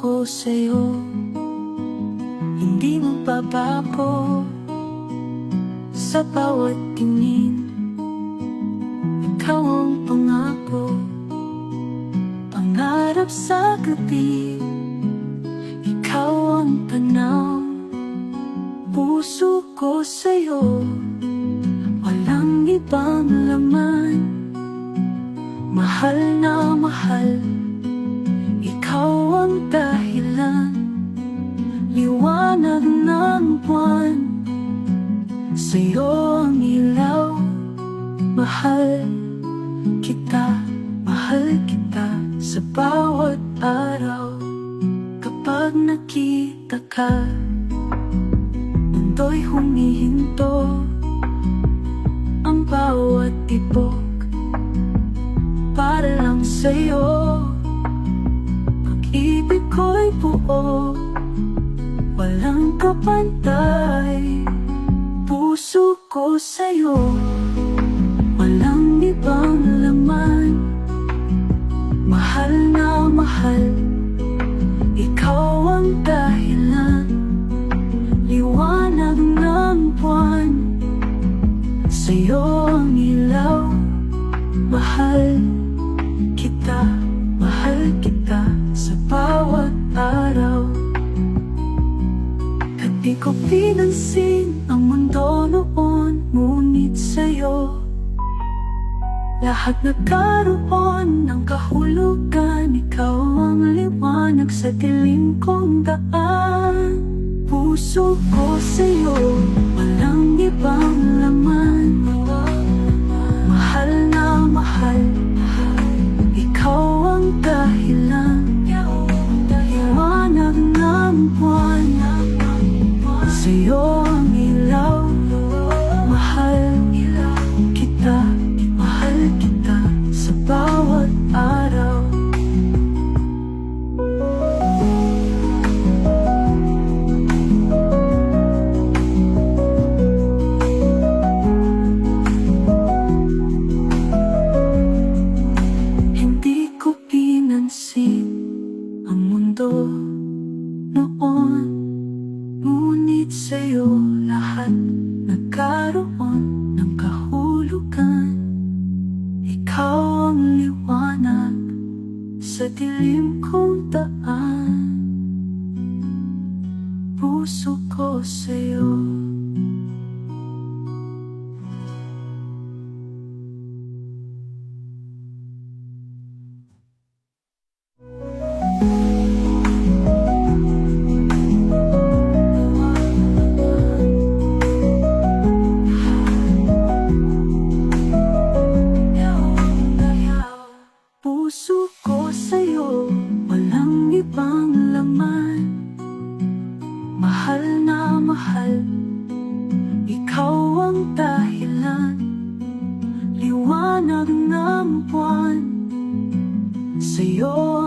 ko sa'yo, hindi magbabago. Sa bawat tingin, ikaw ang pangako. Pangarap sa gabi, ikaw ang tanaw. Puso ko sa'yo, walang ibang laman. Mahal na mahal, ikaw ang dahilan. Liwanag ng buwan, sa'yo ang ilaw. Mahal kita sa bawat araw. Kapag nakita ka, mundo'y humihinto. Ang bawat tibok para lang sa'yo. Pag-ibig ko'y buo, walang kapantay. Puso ko sa'yo, walang ibang laman. Mahal na mahal, ikaw ang dahilan. Liwanag ng buwan, sa'yo ang ilaw. Mahal kita sa bawat araw. At di ko pinansin ang mundo noon, ngunit sa'yo lahat nagkaroon ng kahulugan. Ikaw ang liwanag sa dilim kong daan. Puso ko sa'yo, walang ibang laman. Mahal na mahal, ikaw ang dahilan. Liwanag ng buwan, sa'yo ang ilaw. Mahal kita sa bawat araw. Hindi ko pinansin ang mundo noon, ngunit sa'yo lahat nagkaroon ng kahulugan. Ikaw ang liwanag sa dilim kong daan. Puso ko sa'yo. Puso ko sa'yo, walang ibang laman. Mahal na mahal, ikaw ang dahilan. Liwanag ng buwan, sa'yo